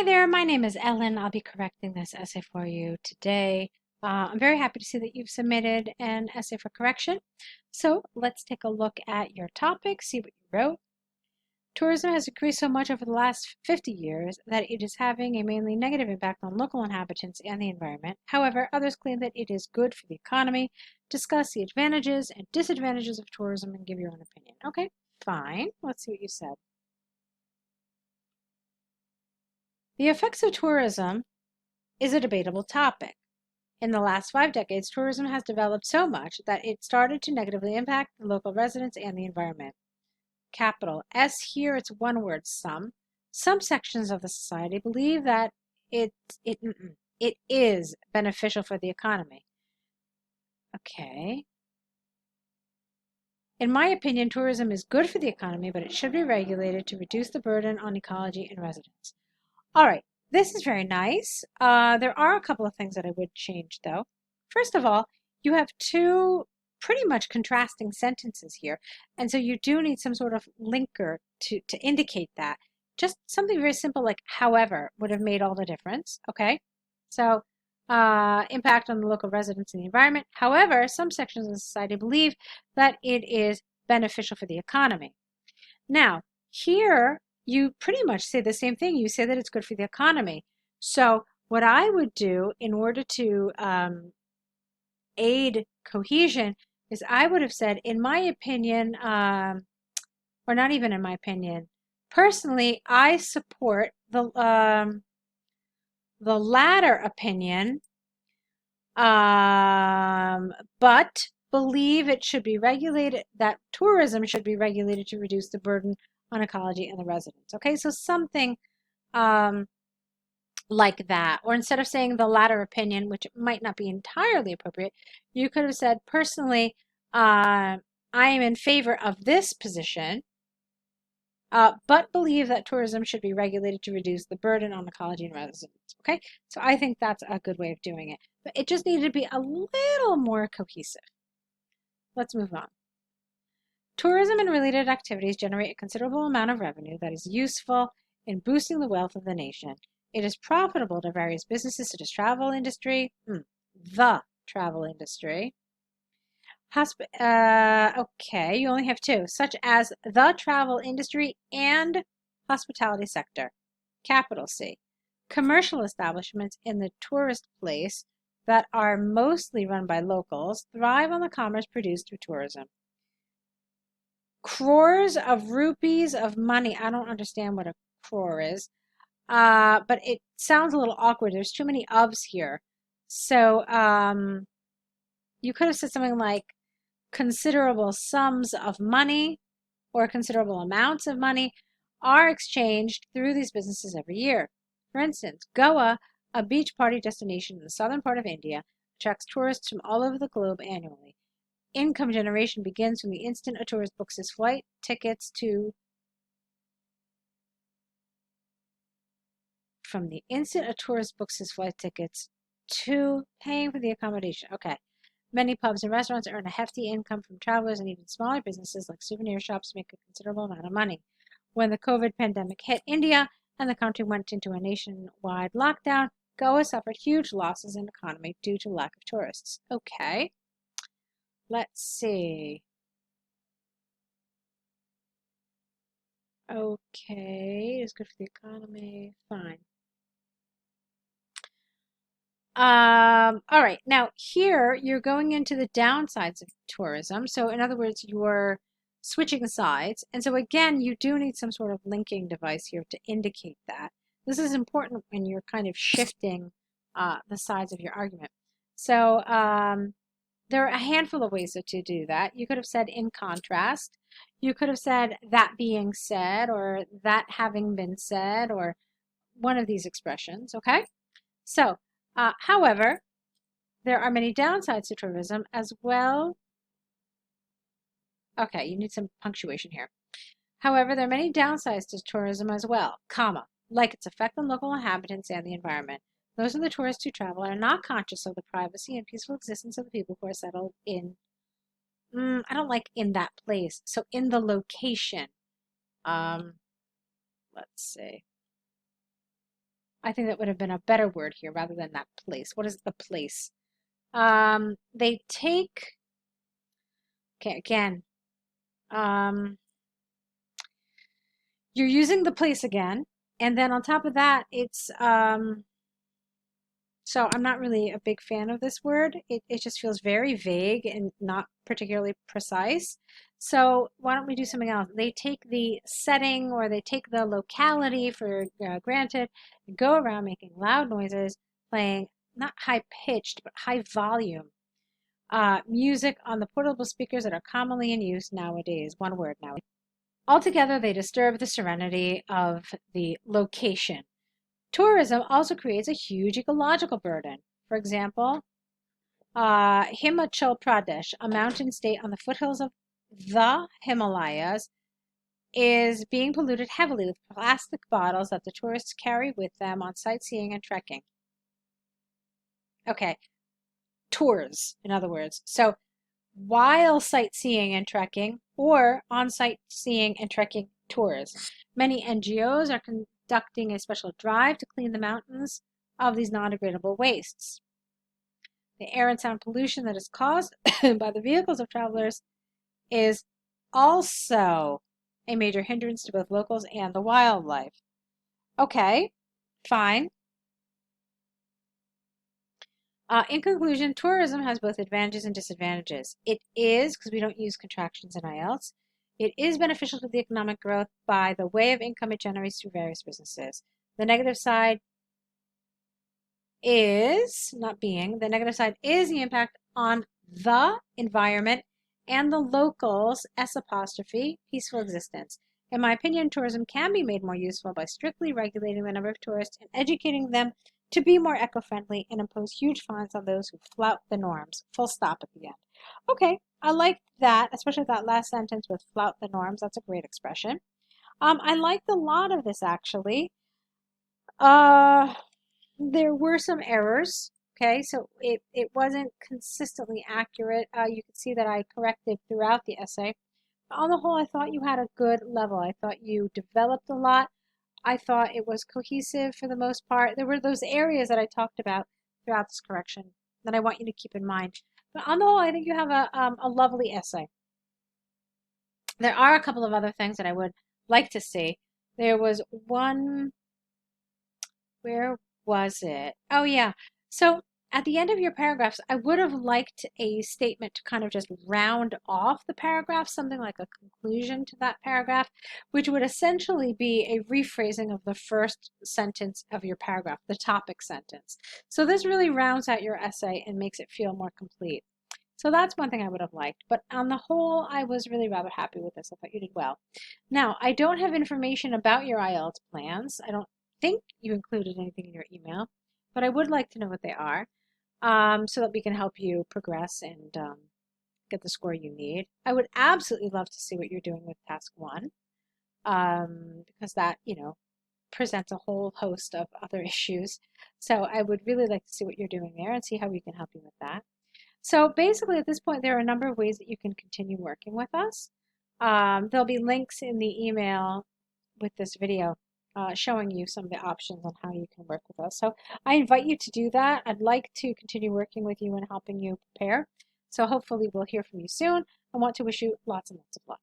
Hi there, my name is Ellen. I'll be correcting this essay for you today. I'm very happy to see that you've submitted an essay for correction. So let's take a look at your topic, see what you wrote. Tourism has increased so much over the last 50 years that it is having a mainly negative impact on local inhabitants and the environment. However, others claim that it is good for the economy. Discuss the advantages and disadvantages of tourism and give your own opinion. Okay, fine. Let's see what you said. The effects of tourism is a debatable topic. In the last 5 decades, tourism has developed so much that it started to negatively impact the local residents and the environment. Capital S here, it's one word, some. Some sections of the society believe that it is beneficial for the economy. Okay. In my opinion, tourism is good for the economy, but it should be regulated to reduce the burden on ecology and residents. All right, this is very nice. There are a couple of things that I would change, though. First of all, you have two pretty much contrasting sentences here, and so you do need some sort of linker to indicate that. Just something very simple like however would have made all the difference, okay? So, impact on the local residents and the environment. However, some sections of society believe that it is beneficial for the economy. Now, here you pretty much say the same thing. You say that it's good for the economy. So what I would do in order to aid cohesion is I would have said, in my opinion, or not even in my opinion, personally, I support the latter opinion, but believe it should be regulated, that tourism should be regulated to reduce the burden on ecology and the residents. Okay, so something like that. Or instead of saying the latter opinion, which might not be entirely appropriate, you could have said, personally, I am in favor of this position, but believe that tourism should be regulated to reduce the burden on ecology and residents. Okay, so I think that's a good way of doing it. But it just needed to be a little more cohesive. Let's move on. Tourism and related activities generate a considerable amount of revenue that is useful in boosting the wealth of the nation. It is profitable to various businesses such as travel industry, the travel industry. Okay, you only have two, such as the travel industry and hospitality sector. Capital C. Commercial establishments in the tourist place that are mostly run by locals thrive on the commerce produced through tourism. Crores of rupees of money. I don't understand what a crore is, but it sounds a little awkward. There's too many ofs here. So you could have said something like considerable sums of money or considerable amounts of money are exchanged through these businesses every year. For instance, Goa, a beach party destination in the southern part of India, attracts tourists from all over the globe annually. Income generation begins from the instant a tourist books his flight tickets to paying for the accommodation. Okay. Many pubs and restaurants earn a hefty income from travelers, and even smaller businesses like souvenir shops make a considerable amount of money. When the COVID pandemic hit India and the country went into a nationwide lockdown, Goa suffered huge losses in economy due to lack of tourists. Okay. Let's see. Okay, it's good for the economy. Fine. All right. Now here you're going into the downsides of tourism. So in other words, you're switching sides. And so again, you do need some sort of linking device here to indicate that. This is important when you're kind of shifting the sides of your argument. So there are a handful of ways to do that. You could have said in contrast. You could have said that being said, or that having been said, or one of these expressions, okay? So, however, there are many downsides to tourism as well. Okay, you need some punctuation here. However, there are many downsides to tourism as well, comma, like its effect on local inhabitants and the environment. Those are the tourists who travel and are not conscious of the privacy and peaceful existence of the people who are settled in, I don't like in that place, so in the location. Let's see. I think that would have been a better word here rather than that place. What is the place? They take, okay, again, you're using the place again. And then on top of that, it's, so I'm not really a big fan of this word. It just feels very vague and not particularly precise. So why don't we do something else? They take the setting or they take the locality for granted and go around making loud noises, playing not high pitched, but high volume music on the portable speakers that are commonly in use nowadays. One word now. Altogether, they disturb the serenity of the location. Tourism also creates a huge ecological burden. For example, Himachal Pradesh, a mountain state on the foothills of the Himalayas, is being polluted heavily with plastic bottles that the tourists carry with them on sightseeing and trekking. Okay, tours, in other words. So while sightseeing and trekking, or on sightseeing and trekking tours, many NGOs are conducting a special drive to clean the mountains of these non-degradable wastes. The air and sound pollution that is caused by the vehicles of travelers is also a major hindrance to both locals and the wildlife. Okay, fine. In conclusion, tourism has both advantages and disadvantages. It is, because we don't use contractions in IELTS, it is beneficial to the economic growth by the way of income it generates through various businesses. The negative side is, not being, the negative side is the impact on the environment and the locals, S apostrophe, peaceful existence. In my opinion, tourism can be made more useful by strictly regulating the number of tourists and educating them to be more eco-friendly and impose huge fines on those who flout the norms. Full stop at the end. Okay, I like that, especially that last sentence with flout the norms. That's a great expression. I liked a lot of this actually. There were some errors. Okay, so it wasn't consistently accurate. You can see that I corrected throughout the essay. But on the whole, I thought you had a good level. I thought you developed a lot. I thought it was cohesive for the most part. There were those areas that I talked about throughout this correction that I want you to keep in mind. But on the whole, I think you have a lovely essay. There are a couple of other things that I would like to see. There was one, where was it? Oh, yeah. So at the end of your paragraphs, I would have liked a statement to kind of just round off the paragraph, something like a conclusion to that paragraph, which would essentially be a rephrasing of the first sentence of your paragraph, the topic sentence. So this really rounds out your essay and makes it feel more complete. So that's one thing I would have liked. But on the whole, I was really rather happy with this. I thought you did well. Now, I don't have information about your IELTS plans. I don't think you included anything in your email, but I would like to know what they are so that we can help you progress and get the score you need. I would absolutely love to see what you're doing with task one because that, presents a whole host of other issues. So I would really like to see what you're doing there and see how we can help you with that. So basically at this point, there are a number of ways that you can continue working with us. There'll be links in the email with this video showing you some of the options on how you can work with us. So I invite you to do that. I'd like to continue working with you and helping you prepare. So hopefully we'll hear from you soon. I want to wish you lots and lots of luck.